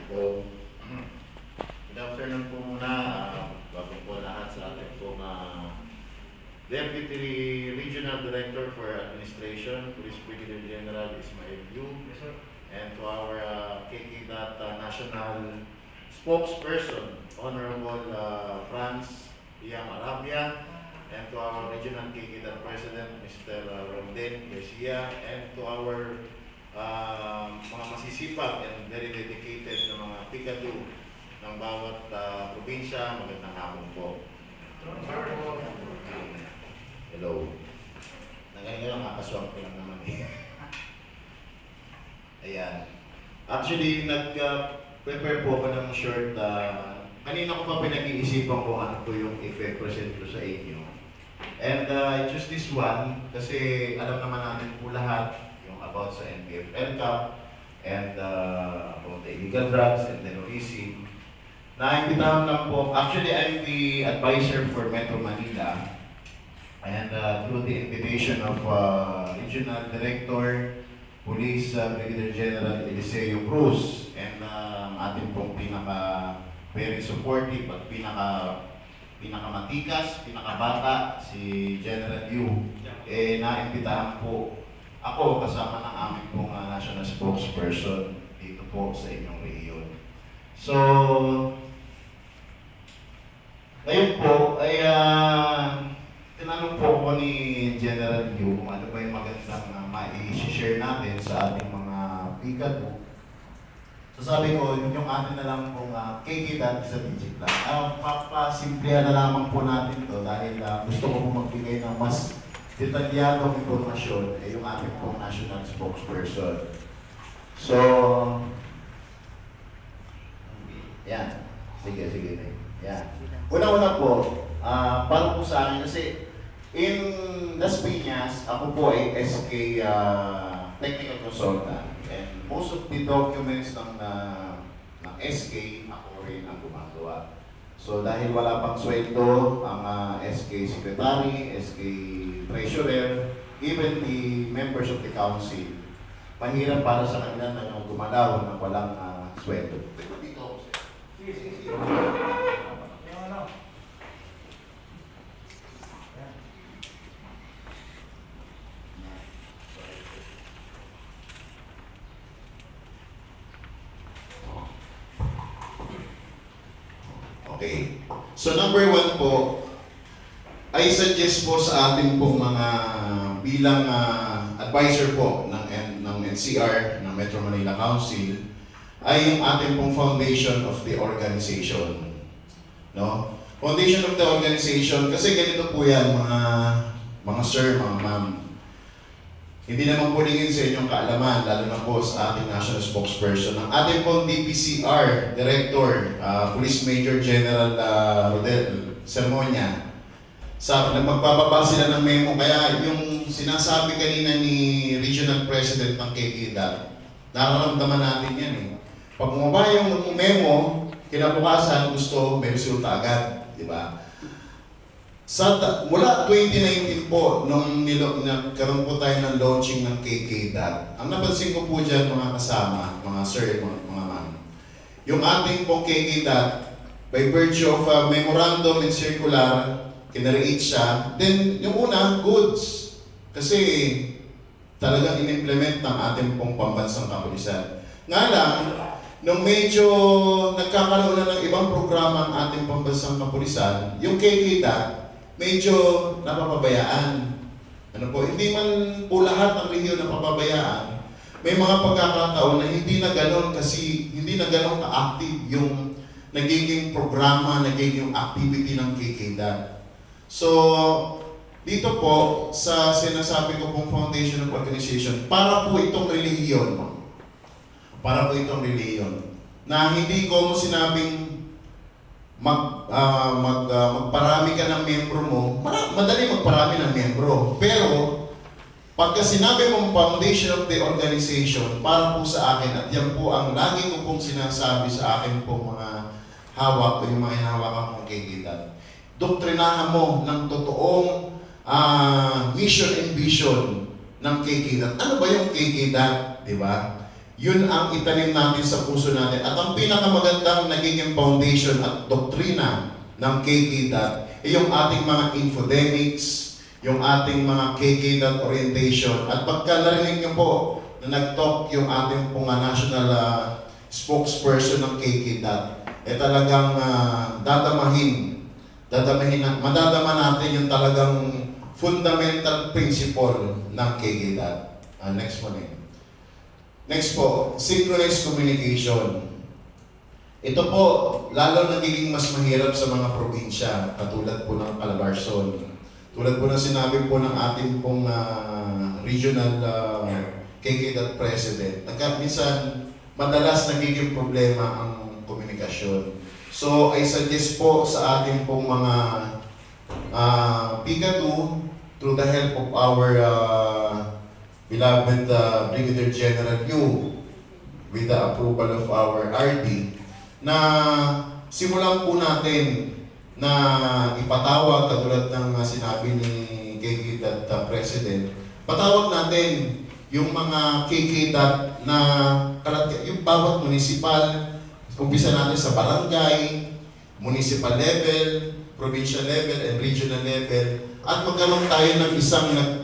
So, good afternoon po muna. Bago po lahat sa ating pong Deputy Regional Director for Administration, Police Brigadier General Ismael Yu, Yes, sir. and to our KKDAT National Spokesperson, Honorable Franz Iyang Arabia, and to our Regional KKDAT President, Mr. Romden Garcia, and to our mga masisipag and very dedicated na mga pikado ng bawat probinsya, magandang hapon po. Hello. Ngayon nakakaswak ko lang naman eh. Ayan. Actually, nag-prepare po ako ng short. Kanina ko pa pinag-iisipan kung ano po yung i-present ko sa inyo. And I choose this one kasi alam naman natin po lahat yung about sa NPF Cup and about the illegal drugs and terrorism. Naimbitahan lang po. Actually, I'm the advisor for Metro Manila. And through the invitation of Regional Director, Police Brigadier General Eliseo Cruz, and ating pong very supportive at pinakamatikas, pinakabata, si General Yu, naimbitahan po ako kasama ng aming pong national spokesperson dito po sa inyong rehiyon. So, ngayon po ay tinanong po ako ni General Yu kung ano ba yung magandang mai-share natin sa ating mga pikado. So sabi ko, yung atin na lang pong KKDAT strategic plan. Papasimplihan na lamang po natin to dahil gusto ko po magbigay ng mas detalyadong informasyon yung ating pong national spokesperson. So, yan. Sige. Yan. Una-una po, para po sa akin kasi in Las Piñas, ako po ay SK technical consultant. And most of the documents ng SK, ako rin ang gumagawa. So dahil wala pang sweldo ang SK Secretary, SK Treasurer, even the members of the council, mahirap para sa kanila na gumalaw ng walang sweldo. Dito ako sir. Sige. Yung ano? Okay. So number one po, I suggest po sa ating pong mga bilang advisor po ng NCR, ng Metro Manila Council, ay yung ating pong foundation of the organization. No? Foundation of the organization, kasi ganito po yan mga sir, mga ma'am. Hindi naman po lingin sa inyong kaalaman, lalo na po sa ating national spokesperson. Ang ating pong DPCR Director, Police Major General Rodel Sermonia, magpapaba sila ng memo. Kaya yung sinasabi kanina ni Regional President ng KKDAT, nararamdaman natin yan eh. Pag bumaba yung memo, kinabukasan gusto may resulta agad, di ba? Mula 2019 po, nung nagkaroon po tayo ng launching ng KKDAT, ang napansin ko po dyan mga kasama, mga sir, mga ma'am, yung ating pong KKDAT, by virtue of memorandum and circular, kinariit siya, then yung una, goods. Kasi talagang in-implement ng ating pong pambansang kapulisan. Nga lang, nung medyo nagkakaroon na ng ibang programa ang ating pambansang kapulisan, yung KKDAT, medyo napapabayaan. Ano po, hindi man po lahat ng rehiyon napapabayaan. May mga pagkakataon na hindi na gano'n ka-active yung nagiging programa, nagiging activity ng KKDAT. So, dito po, sa sinasabi ko pong foundation of organization, para po itong relihiyon, na hindi ko sinabing magparami ka ng membro mo, madali magparami ng membro. Pero, pagka sinabi mong foundation of the organization, para po sa akin, at yan po ang lagi ko pong sinasabi sa akin pong mga hawak, yung mga hinahawakan kong KKDAT, doktrinahan mo ng totoong mission and vision ng KKDAT. Ano ba yung KKDAT? Di ba? Yun ang itanim natin sa puso natin. At ang pinakamagandang nagiging foundation at doktrina ng KK.dot ay yung ating mga infodemics, yung ating mga KK.dot orientation. At pagka narinig niyo po na nag-talk yung ating pong national spokesperson ng KK.dot, talagang madadama natin yung talagang fundamental principle ng KK.dot. Next one eh. Next po, synchronized communication. Ito po, lalo nagiging mas mahirap sa mga probinsya, katulad po ng Calabarzon. Tulad po ng sinabi po ng ating pong regional KK.dot president, minsan madalas nagiging problema ang komunikasyon. So, I suggest po sa ating pong mga PICA2, through the help of our beloved Brigadier General Yu, with the approval of our RD, na simulan po natin na ipatawag, katulad ng sinabi ni KK.dot President, patawag natin yung mga KK.dot na yung bawat municipal, umpisa natin sa barangay, municipal level, provincial level, and regional level, at magkaroon tayo ng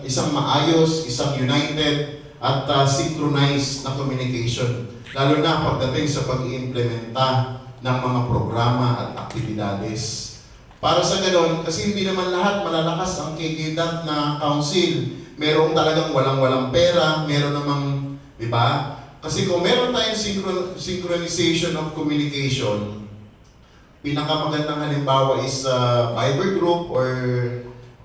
isang maayos, isang united, at synchronized na communication. Lalo na pagdating sa pag-iimplementa ng mga programa at aktibidades. Para sa ganoon, kasi hindi naman lahat malalakas ang KK.dot na council. Merong talagang walang pera, meron namang, di ba? Kasi kung meron tayong synchronization of communication, pinakamagandang halimbawa is Viber group or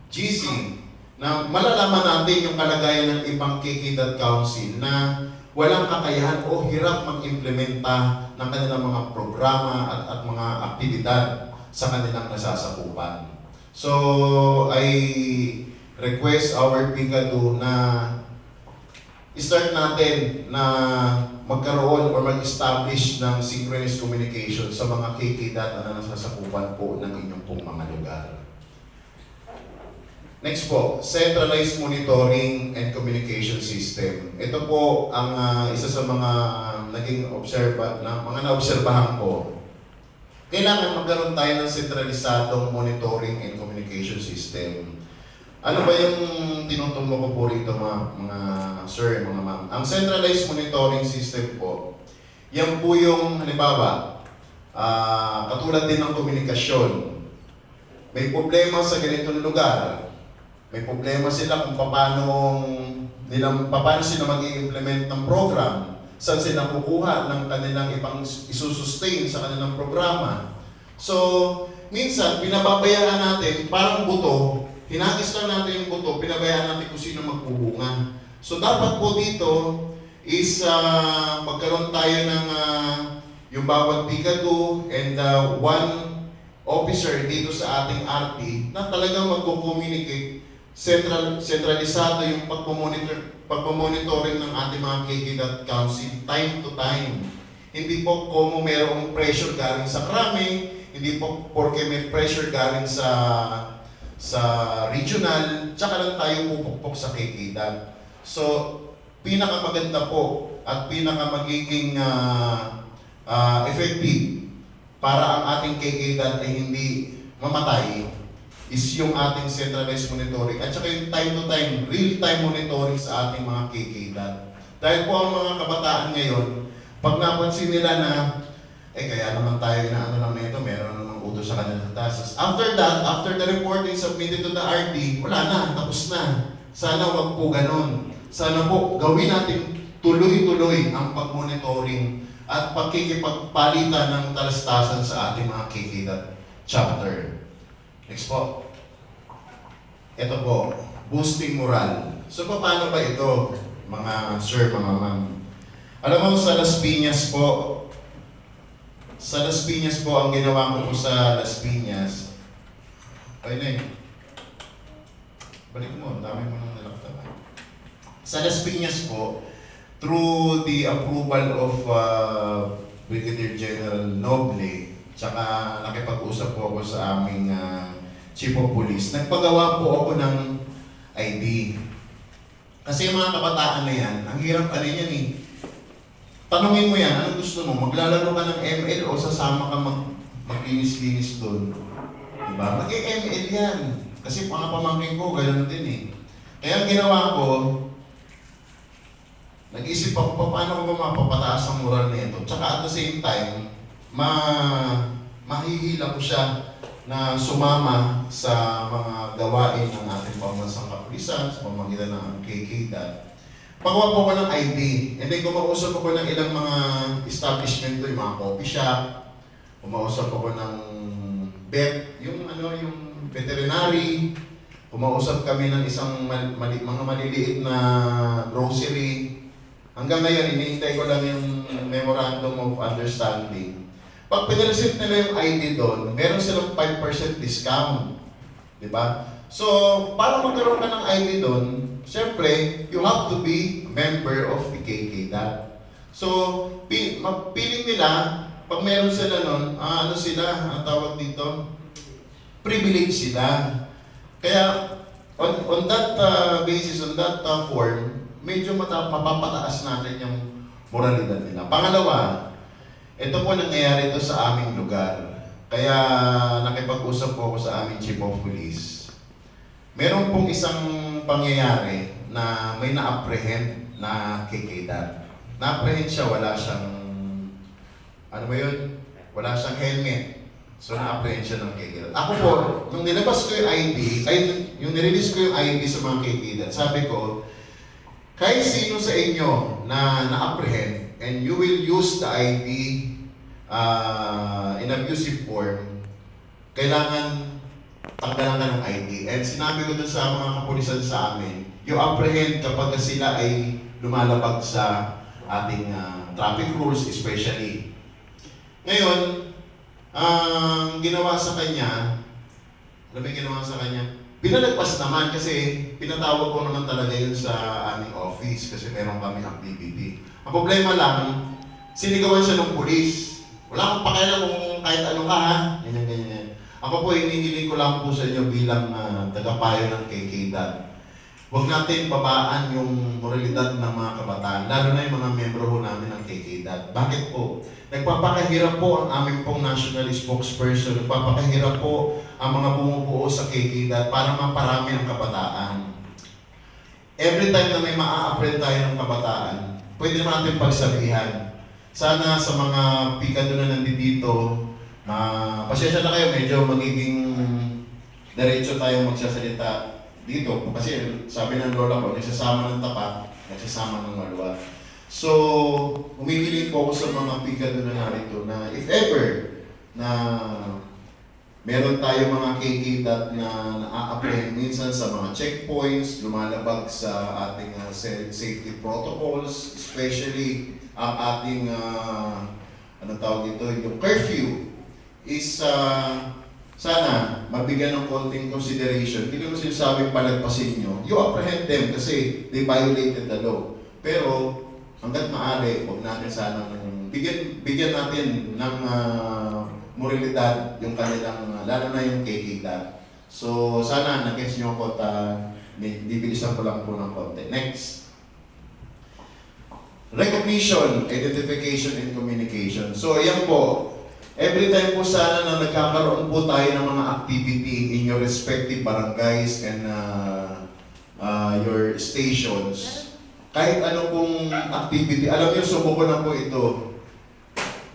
GC, na malalaman natin yung kalagayan ng ibang KK.dot council na walang kakayahan o hirap mag-implementa ng kanilang mga programa at mga aktibidad sa kanilang nasasakupan. So, I request our PICA2 na start natin na magkaroon or mag-establish ng synchronous communication sa mga KK.dot na nasasakupan po ng inyong pong mga lugar. Next po, centralized monitoring and communication system. Ito po ang isa sa mga naging mga naobserbahan ko. Kailangan magkaroon tayo ng sentralisadong monitoring and communication system. Ano ba yung tinutumbok ko po rito mga sir, mga ma'am? Ang centralized monitoring system po, yan po yung halimbawa, katulad din ng komunikasyon. May problema sa ganitong lugar. May problema sila kung paano sila mag-i-implement ng program, saan sila kukuha ng kanilang isusustain sa kanilang programa. So, minsan, pinababayaan natin, parang buto, hinagis lang natin yung buto, pinabayaan natin kung sino magpuhungan. So, dapat po dito is magkaroon tayo ng yung bawat PICA2 and one officer dito sa ating RT na talagang magko-communicate, centralisado yung pagpamonitoring ng ating mga KK.dot council time to time. Hindi po kung mayroong pressure galing sa krami, hindi po porque may pressure galing sa regional, tsaka lang tayo pupukpok sa KK.dot. So, pinakamaganda po at pinakamagiging effective para ang ating KK.dot ay hindi mamatay is yung ating centralized monitoring at saka yung time to time, real-time monitoring sa ating mga KK.dot. Dahil po ang mga kabataan ngayon, pag napansin nila na, kaya naman tayo na lang na ito, meron namang utos sa kanilang tasks. After that, after the reporting submitted to the RD, wala na, tapos na. Sana wag po ganun. Sana po gawin natin tuloy-tuloy ang pag-monitoring at pagkikipagpalitan ng talastasan sa ating mga KK.dot chapter. Next po. Ito po, boosting moral. So, paano ba ito, mga sir, mga ma'am? Alam mo, sa Las Piñas po, ang ginawa ko po sa Las Piñas, na eh. Balik mo, dami mo nang nalaktaban. Sa Las Piñas po, through the approval of Brigadier General Noble, tsaka nakipag-usap po ako sa aming Chief of Police, nagpagawa po ako ng ID. Kasi yung mga kabataan na yan, ang hirap yan eh. Tanungin mo yan, ano gusto mo? Maglalaro ka ng ML o sasama ka maglinis-linis doon? Diba? Mag-ML yan. Kasi mga pamangkin ko, gano'n din eh. Kaya ang ginawa ko, nag-isip ako paano ko ba mapapataas ang moral nito. Tsaka at the same time, mahihila ko siya na sumama sa mga gawain ng ating pambansang kapulisan sa pamamagitan ng KKDAT. Pagawa po ko ng ID, and then kumausap ako ng ilang mga establishment doon, yung mga coffee shop, kumausap ako ng vet, yung veterinary, kumausap kami ng isang mga maliliit na grocery. Hanggang ngayon, hinihintay ko lang yung Memorandum of Understanding. Pag pinareceive nila yung ID doon, meron silang 5% discount. Di ba? So, para magkaroon ka ng ID doon, siyempre, you have to be a member of the KKDAT. So, piling nila, pag meron sila nun, ano sila, ang tawag dito, privilege sila. Kaya, on that basis, on that form, medyo mapapataas natin yung moralidad nila. Pangalawa, ito po nangyayari ito sa aming lugar. Kaya nakipag-usap po ako sa aming Chief of Police. Meron pong isang pangyayari na may na-apprehend na KKDAT. Na-apprehend siya, wala siyang, ano ba yun? Wala siyang helmet. So na-apprehend siya ng KKDAT. Ako po, nung nilabas ko yung ID, yung nirelease ko yung ID sa mga KKDAT, sabi ko, kahit sino sa inyo na na-apprehend and you will use the ID in abusive form, kailangan tanggalan ka ng ID. And sinabi ko dun sa mga kapulisan sa amin, you apprehend kapag sila ay lumalabag sa ating traffic rules especially. Ngayon, ang ginawa sa kanya, alam mo yung ginawa sa kanya? Pinalagpas naman kasi pinatawag ko naman talaga yun sa aming office kasi meron kami activity. Ang problema lang, sinigawan siya ng pulis. Wala akong pakialam kung kahit ano ka ha. Ganyan. Ako po, hinihiling ko lang po sa inyo bilang tagapayo ng KKDAT. Huwag natin babaan yung moralidad ng mga kabataan, lalo na yung mga membro ho namin ng KKDAT. Bakit po? Nagpapakahirap po ang aming pong national spokesperson, nagpapakahirap po ang mga bumubuo sa KKDAT para maparami ang kabataan. Every time na may maa-apprehend tayo ng kabataan, pwede natin pagsabihan. Sana sa mga pikado na nandito, pasensya na kayo, medyo magiging diretso tayo magsasalita dito. Kasi sabi ng lola ko, nagsasama ng tapat, nagsasama ng maluwat. So, humihiling po ako sa mga pikado na narito na if ever na meron tayo mga KKDAT na na-apprehend minsan sa mga checkpoints, lumalabag sa ating safety protocols, especially ang ating, anong tawag dito, yung curfew, is sana mabigyan ng konting consideration. Hindi ko sinasabing palagpasin nyo. You apprehend them kasi they violated the law. Pero hanggat maaari, huwag natin sana bigyan natin ng moralidad yung kanilang, lalo na yung KKDAT. So sana nag-gets nyo ako at bibilisan ko lang po ng konti. Next. Recognition, identification, and communication. So ayan po. Every time po sana na nagkakaroon po tayo ng mga activity in your respective barangays and your stations, kahit ano pong activity, alam niyo, subukan na po ito.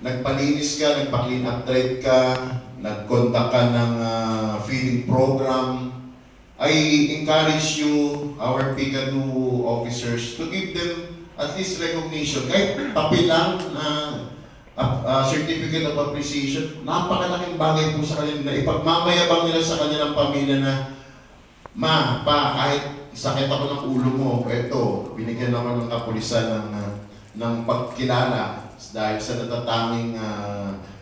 Nagpalinis ka, nagpa-clean up thread ka, nag-conduct ka ng feeding program, I encourage you, our PICADU officers, to give them at least recognition. Kahit papel lang na certificate of appreciation, napakalaking bagay po sa kanila na ipagmamayabang nila sa kanilang pamilya na, ma, pa, kahit sakit ako ng ulo mo, eto, binigyan naman ng kapulisan ng pagkilala dahil sa natatanging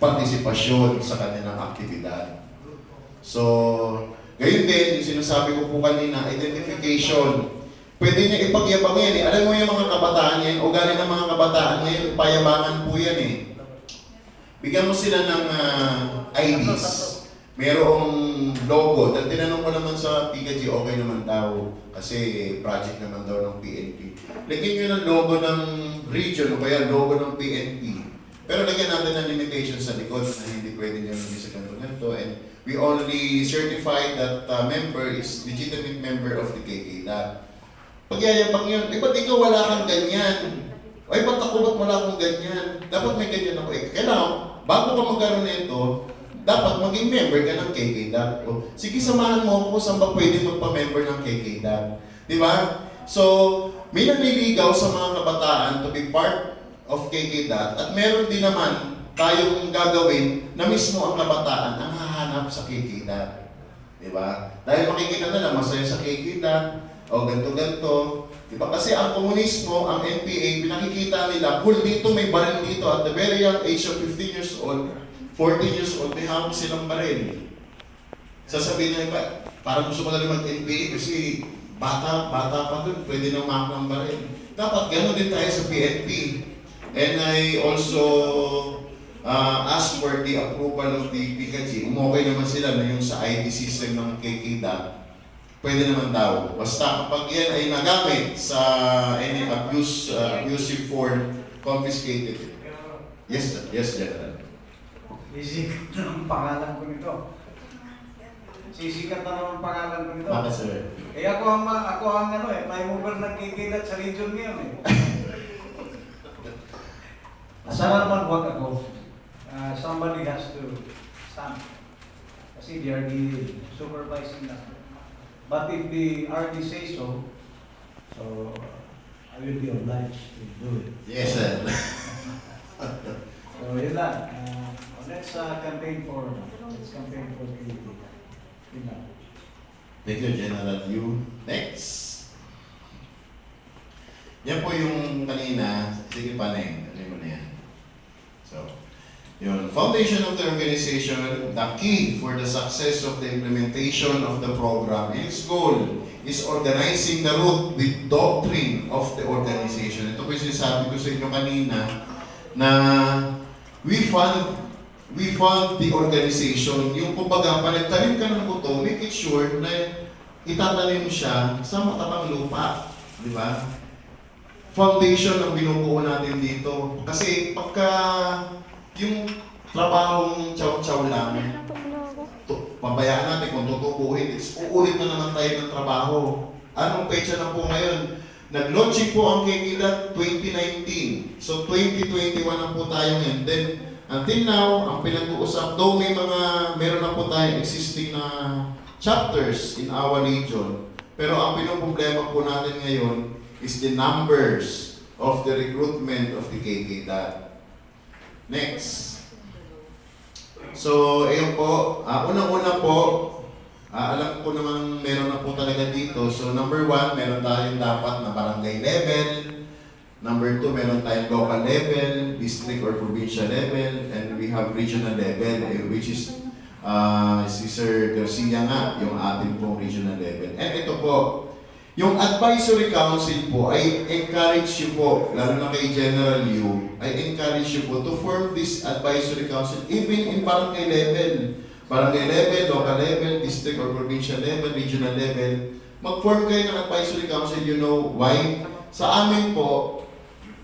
partisipasyon sa kanilang aktibidad. So, gayon din, yung sinasabi ko po kanina, identification. Pwede niya ipagyabang yan eh. Alam mo yung mga kabataan yan, ugali ng mga kabataan ngayon, payabangan po yan eh. Bigyan mo sila ng IDs. merong logo. Dahil tinanong ko naman sa PKG, okay naman daw. Kasi project naman daw ng PNP. Lagyan nyo ng logo ng region o kaya logo ng PNP. Pero lagyan natin ng limitation sa likod na hindi pwede nyo naging sa ganito. And we only certify that member is legitimate member of the KKDAT. Pagyayabang yun, ba't ikaw wala kang ganyan? Ba't ba't wala akong ganyan? Dapat may ganyan ako. Kailangan, bago ka magkaroon nito, dapat maging member ka ng KKDAT. O, sige, samahan mo ako kung saan ba pwede magpa-member ng KKDAT. Di ba? So, may nanliligaw sa mga kabataan to be part of KKDAT at meron din naman tayong gagawin na mismo ang kabataan ang hahanap sa KKDAT. Di ba? Dahil makikita nila masaya sa KKDAT, o ganto-ganto. Diba? Kasi ang komunismo, ang NPA, pinakikita nila, cool dito, may baril dito. At the very young age of 15 years old, 14 years old, may hawak silang baril. Sasabihin niya, parang gusto ko na rin mag-NPA kasi bata pa dun, pwede nang mahak ng baril. Dapat gano'n din tayo sa PNP. And I also ask for the approval of the PKG. Umokay naman sila na yung sa ID system ng KKDAT. Pwede naman daw. Basta kapag yan ay nagamit sa any abusive form, confiscated. Yes, General. Sisikat na ang pangalan ko nito. Sisikat na naman ang pangalan ko nito. Bakit, sir? Eh ako ang time over nagkikilat sa region ngayon eh. Sana naman wag ako. Somebody has to stand. Kasi they are the supervising na. But if the RD say so I will be obliged to do it. Yes, sir. So yun lang. Let's campaign for KDP. Yun lang. Thank you, General Yu. Next. Yan po yung kanina. Sige pa na yun. Ano mo na yan. So, yun. Foundation of the organization, the key for the success of the implementation of the program, its goal is organizing the root with doctrine of the organization. Ito po yung sinasabi ko sa inyo kanina na we fund the organization. Yung kumbaga, panagtanim ka ng buto, make it sure na itatanim siya sa matabang lupa. Di ba? Foundation ang binubuo natin dito. Kasi pagka yung trabahong chow-chow lang, pabayaan natin kung tutubuhin, uulit na naman tayo ng trabaho. Anong pecha na po ngayon? Nag-launching po ang KKDAT 2019. So 2021 na po tayo ngayon. Then, until now, ang pinag-uusap, though meron na po tayong existing na chapters in our region, pero ang pinoproblema po natin ngayon is the numbers of the recruitment of the KKDAT. Next. So, ayun po. Unang-una po, alam ko naman meron na po talaga dito. So, number 1, meron tayong dapat na barangay level. Number 2, meron tayong local level, district or provincial level, and we have regional level, which is si Sir Garcia nga, yung ating pong regional level. And ito po, yung advisory council po, I encourage you po, lalo na kay General Yu, I encourage you po to form this advisory council even in barangay level. Barangay level, local level, district or provincial level, regional level. Mag-form kayo ng advisory council, you know why? Sa amin po,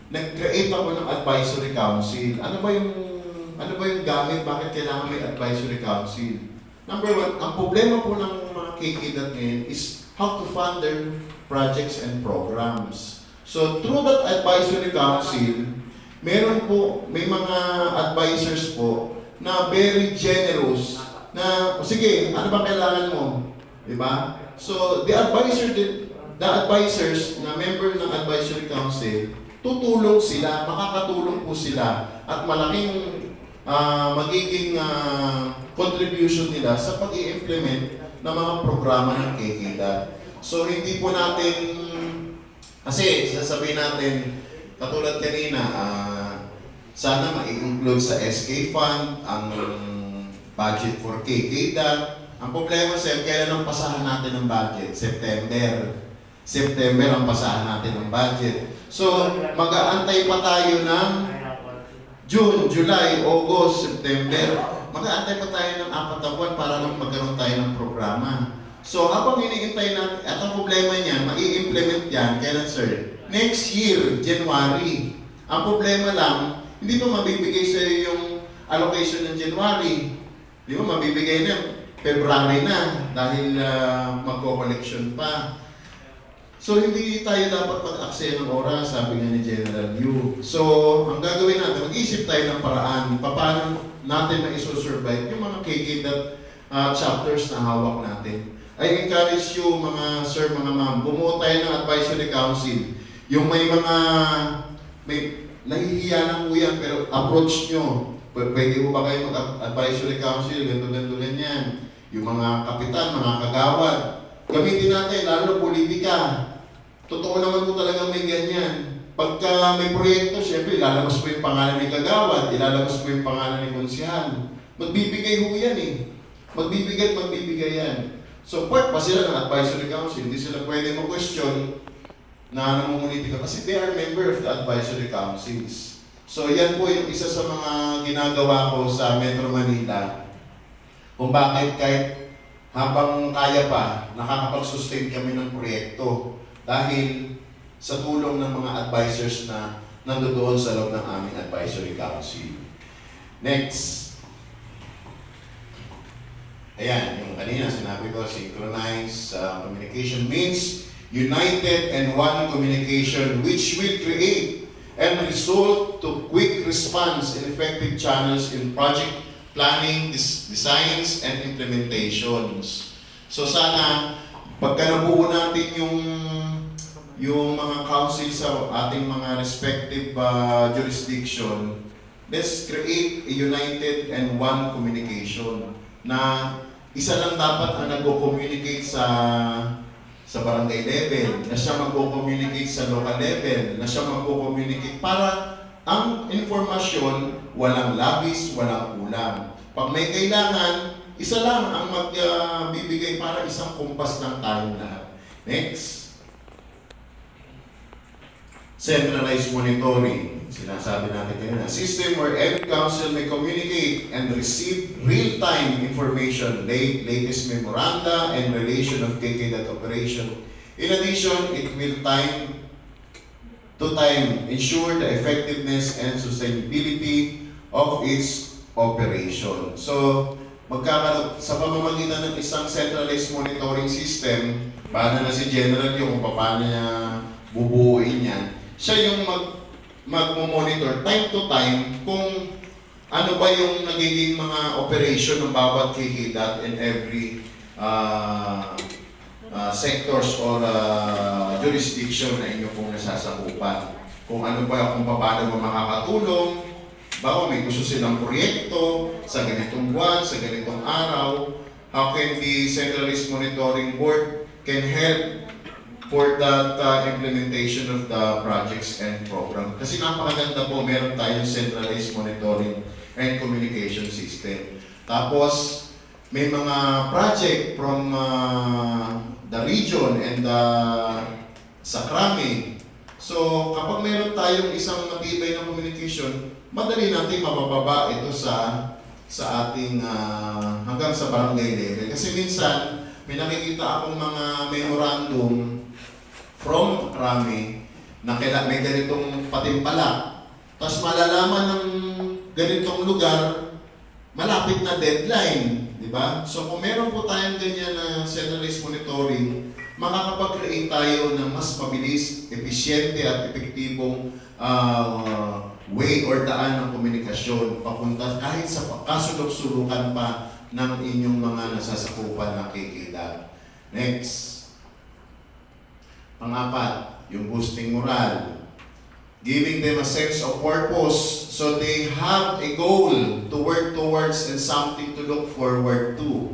nag-create ako ng advisory council. Ano ba yung gamit? Bakit kailangan may advisory council? Number 1, ang problema po ng mga KKDAT ngayon is how to fund their projects and programs. So, through that advisory council, may mga advisors po na very generous na, sige, ano ba kailangan mo? Diba? So, the advisors na member ng advisory council, tutulong sila, makakatulong po sila, at malaking magiging contribution nila sa pag-i-implement ng mga programa ng KKDAT. So, hindi po natin, kasi sasabihin natin, katulad kanina, sana ma-include sa SK Fund ang budget for KKDAT. Ang problema, sir, kailan ang pasahan natin ng budget? September ang pasahan natin ng budget. So, mag-aantay pa tayo ng June, July, August, September, mag-aantay pa tayo ng 4 na buwan para lang magkaroon tayo ng programa. So habang hinihintay natin, at ang problema niyan, mai-implement yan, kailan sir? Next year, January. Ang problema lang, hindi pa mabibigay sa yung allocation ng January. Di ba mabibigay na February na dahil magko-collection pa. So hindi tayo dapat mag-aksaya ng oras, sabi nga ni General Yu. So ang gagawin natin, mag-isip tayo ng paraan paano natin ma-isosurvive yung mga KK chapters na hawak natin. I encourage you mga sir, mga ma'am, bumuo tayo ng advisory council. Yung may nahihiya na po yan, pero approach nyo. Pwede po ba kayo mag-advisory council, ganito, ganyan. Yung mga kapitan, mga kagawad, gamitin natin, lalo na politika. Totoo naman po talaga may ganyan. Pagka may proyekto, syempre, ilalabas mo yung pangalan ni kagawad, ilalabas mo yung pangalan ni konsihal. Magbibigay ho yan eh. Magbibigay yan. So, part pa sila ng advisory council, hindi sila pwede mag-question na namumulitika kasi they are member of the advisory councils. So, yan po yung isa sa mga ginagawa ko sa Metro Manila kung bakit kahit habang kaya pa, nakakapag-sustain kami ng proyekto dahil sa tulong ng mga advisors na nandoon sa loob ng aming advisory council. Next. Ayan, yung kanina sinabi ko, synchronized communication means united and one communication which will create and result to quick response and effective channels in project planning, designs, and implementations. So sana, pagka nabuo natin yung mga council sa ating mga respective jurisdiction, let's create a united and one communication na isa lang dapat ang nagko-communicate sa barangay level, na siya magko-communicate sa local level, na siya magko-communicate para ang informasyon walang labis, walang kulang. Pag may kailangan, isa lang ang magbibigay para isang kumpas lang tayong lahat. Next. Centralized monitoring. Sinasabi natin kanina, system where every council may communicate and receive real-time information, latest memoranda and relation of KK operation. In addition, it will time to time ensure the effectiveness and sustainability of its operation. So, magkakaroon sa pamamagitan ng isang centralized monitoring system, paano na si General yung kung paano niya bubuuin yan, siya yung mag-monitor time to time kung ano ba yung nagiging mga operation ng bawat KKDAT in every sectors or jurisdiction na inyo pong nasasakupan. Kung ano ba, kung paano ba makakatulong, bawa may gusto silang proyekto sa ganitong buwan, sa ganitong araw, how can the Centralized Monitoring Board can help for that implementation of the projects and program. Kasi napakaganda po, meron tayong centralized monitoring and communication system. Tapos, may mga project from the region and sa Krami. So, kapag meron tayong isang matibay na communication, madali natin mabababa ito sa ating hanggang sa barangay level. Kasi minsan, may nakikita akong mga memorandum from Krami na may ganitong patimpala. Tapos malalaman ng ganitong lugar, malapit na deadline. Di ba? So kung meron po tayong ganyan na centralized monitoring, makakapag-create tayo ng mas mabilis, episyente at epektibong way or daan ng komunikasyon papunta kahit sa kasulok-sulukan pa ng inyong mga nasasakupan na KKDAT. Next. Pang-apat, yung boosting moral. Giving them a sense of purpose so they have a goal to work towards and something to look forward to.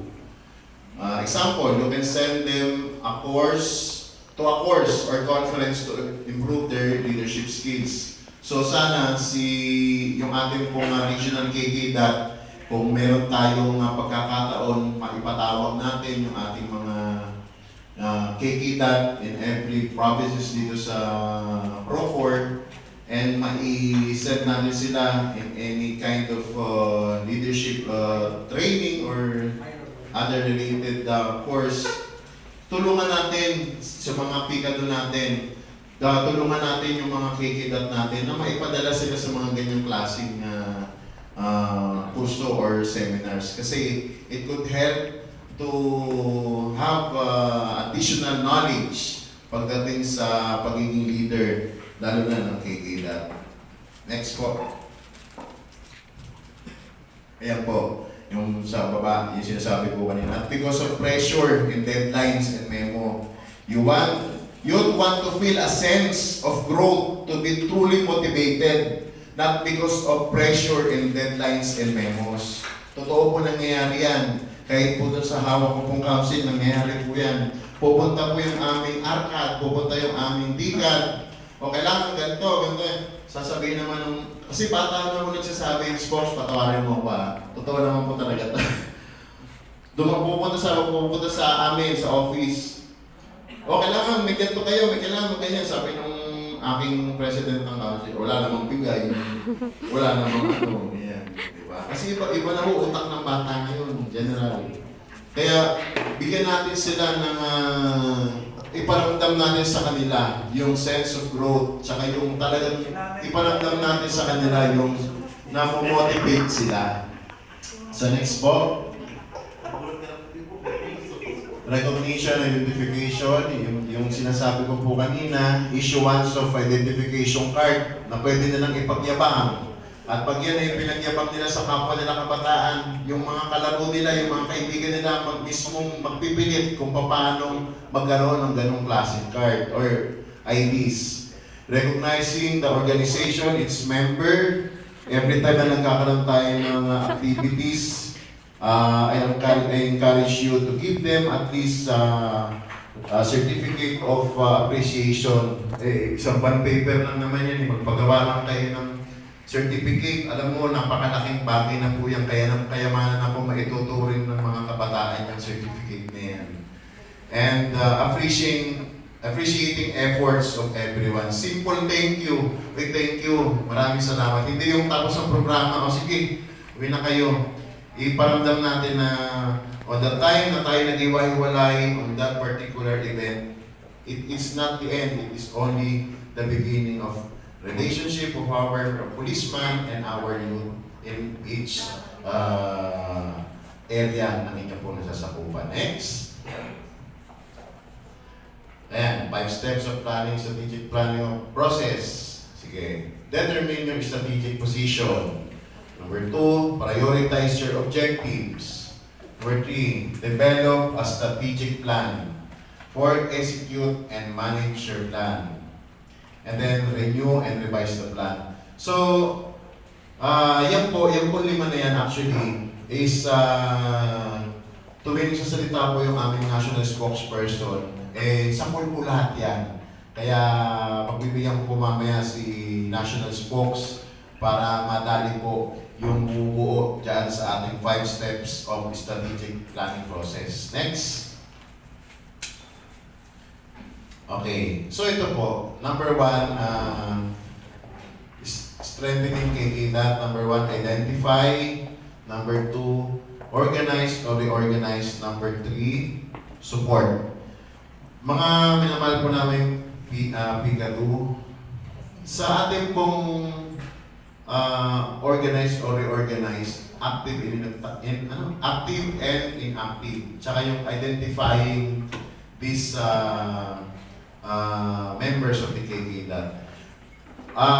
Example, you can send them a course or conference to improve their leadership skills. So sana yung ating pong regional KKDAT, kung meron tayong pagkakataon, maipatawag natin yung ating mga KKDAT in every provinces dito sa Procord, and mai-set natin sila in any kind of leadership training or other related course. Tulungan natin sa mga pikado natin, tulungan natin yung mga kikidat natin na maipadala sila sa mga ganyang klaseng kurso or seminars. Kasi it could help to have additional knowledge pagdating sa pagiging leader, lalo na ng kikidat. Next po. Ayan po. Yung sa baba, yung sinasabi ko kanina. At because of pressure and deadlines and memo, you'd want to feel a sense of growth to be truly motivated, not because of pressure and deadlines and memos. Totoo po nangyayari yan. Kahit po doon sa hawak ko pong council, nangyayari po yan. Pupunta po yung aming ARCAD, pupunta yung aming DCAD. O kailangan ganito, ganito. Sasabihin naman nung, kasi bata naman nagsasabi, sports, patawarin mo pa. Totoo naman po talaga ito. Pupunta sa amin, sa office. O kailangan, may ganito kayo, may kailangan ganyan. Sabi nung aking president ng council, wala namang bigay. Wala namang ano, yan. Diba? Kasi iba na po utak ng bata ngayon, generally. Kaya, bigyan natin sila ng iparamdam natin sa kanila yung sense of growth, tsaka yung talagang iparamdam natin sa kanila yung na-motivate sila. Sa next po, recognition, identification, yung sinasabi ko po kanina, issuance of identification card na pwede nilang ipagyabang. At pag yan ay pinagyabang nila sa kapwa nila kabataan, yung mga kalaro nila, yung mga kaibigan nila, mismong magpipilit kung paano magkaroon ng ganong klaseng card or IDs. Recognizing the organization, its member, every time na nagkakaroon tayo ng activities, I encourage you to give them at least a certificate of appreciation. Isang bond paper lang naman yan, magpagawa lang tayo ng certificate. Alam mo, napakalaking bagay na po yan, kaya kayamanan na po maituturing ng mga kabataan yung certificate na yan. And appreciating efforts of everyone. Simple thank you. Thank you. Maraming salamat. Hindi yung tapos ng programa, o sige, uwi na kayo. Iparamdam natin na on the time na tayo nag-iwa-iwalay on that particular event, it is not the end, it is only the beginning of relationship of our policeman and our youth in each area ng inyong po nasasakupan. Next. Ayan, 5 steps of planning, strategic planning process. Sige. Determine your strategic position. Number 2, prioritize your objectives. Number 3, develop a strategic plan. 4, execute and manage your plan. And then renew and revise the plan. So, yan po 5 na yan actually is tuwing sasalita po yung aming national spokesperson, sample po lahat yan. Kaya pagbibigyan ko po mamaya si national spokes para madali po yung bubuo dyan sa ating 5 steps of strategic planning process. Next. Okay, so ito po, number 1, strengthening KKDAT. Number 1, identify. Number 2, organize or reorganize. Number 3, support. Mga minamahal po namin Pigado, sa ating pong organize or reorganize, active and inactive. Tsaka yung identifying these members of the KKDAT.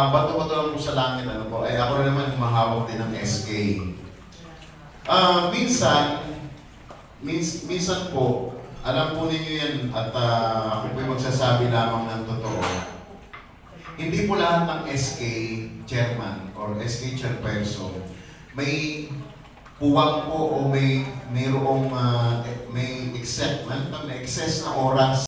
Bato-bato lang po sa langit, ano po, ako rin naman humahawak din ng SK. Minsan po, alam po ninyo yan at ako po'y magsasabi lamang ng totoo. Hindi po lahat ng SK chairman or SK chairperson may puwang po o mayroong may excess na oras